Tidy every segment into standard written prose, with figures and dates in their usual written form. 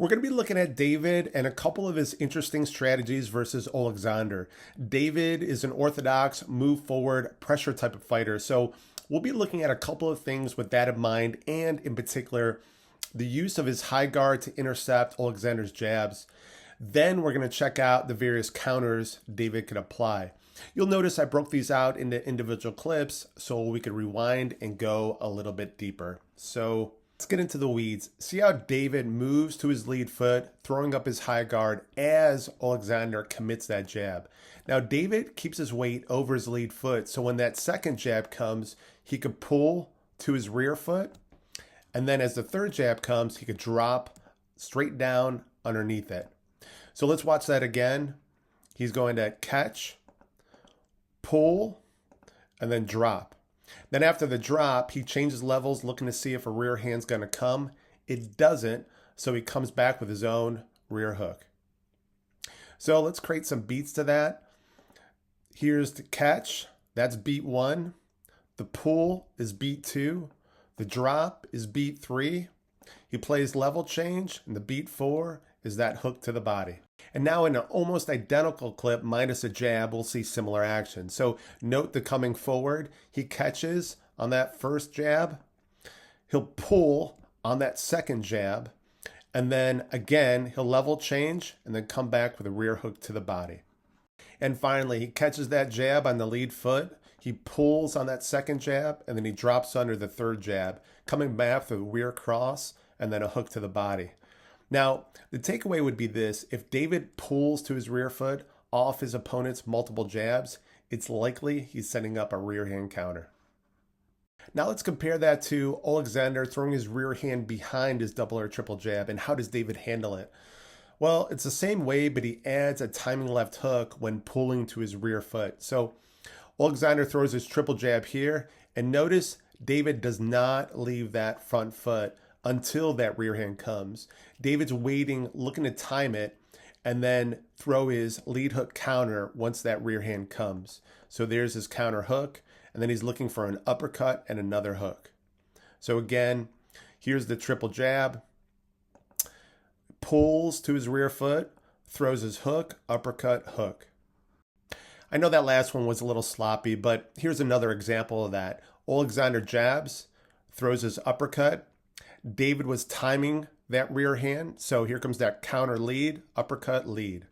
We're going to be looking at David and a couple of his interesting strategies versus Alexander. David is an orthodox, move forward, pressure type of fighter. So we'll be looking at a couple of things with that in mind, and in particular, the use of his high guard to intercept Alexander's jabs. Then we're going to check out the various counters David could apply. You'll notice I broke these out into individual clips so we could rewind and go a little bit deeper. So let's get into the weeds. See how David moves to his lead foot, throwing up his high guard as Alexander commits that jab. Now David keeps his weight over his lead foot, so when that second jab comes, he could pull to his rear foot, and then as the third jab comes, he could drop straight down underneath it. So let's watch that again. He's going to catch, pull, and then drop. Then after the drop, he changes levels, looking to see if a rear hand's going to come. It doesn't, so he comes back with his own rear hook. So let's create some beats to that. Here's the catch. That's beat 1. The pull is beat 2. The drop is beat 3. He plays level change, and the beat 4 is that hook to the body. And now in an almost identical clip, minus a jab, we'll see similar action. So note the coming forward. He catches on that first jab. He'll pull on that second jab. And then again, he'll level change and then come back with a rear hook to the body. And finally, he catches that jab on the lead foot. He pulls on that second jab, and then he drops under the third jab, coming back with a rear cross and then a hook to the body. Now, the takeaway would be this: if David pulls to his rear foot off his opponent's multiple jabs, it's likely he's setting up a rear hand counter. Now let's compare that to Alexander throwing his rear hand behind his double or triple jab, and how does David handle it? Well, it's the same way, but he adds a timing left hook when pulling to his rear foot. So Alexander throws his triple jab here, and notice David does not leave that front foot until that rear hand comes. David's waiting, looking to time it, and then throw his lead hook counter once that rear hand comes. So there's his counter hook, and then he's looking for an uppercut and another hook. So again, here's the triple jab. Pulls to his rear foot, throws his hook, uppercut, hook. I know that last one was a little sloppy, but here's another example of that. Alexander jabs, throws his uppercut. David was timing that rear hand, so here comes that counter lead, uppercut, lead.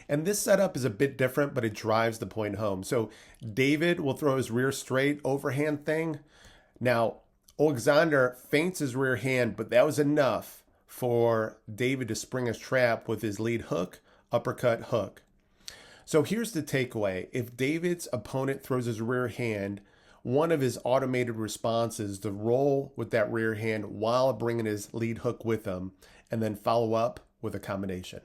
And this setup is a bit different, but it drives the point home. So David will throw his rear straight overhand thing. Now, Alexander feints his rear hand, but that was enough for David to spring his trap with his lead hook, uppercut, hook. So here's the takeaway. If David's opponent throws his rear hand, one of his automated responses is to roll with that rear hand while bringing his lead hook with him, and then follow up with a combination.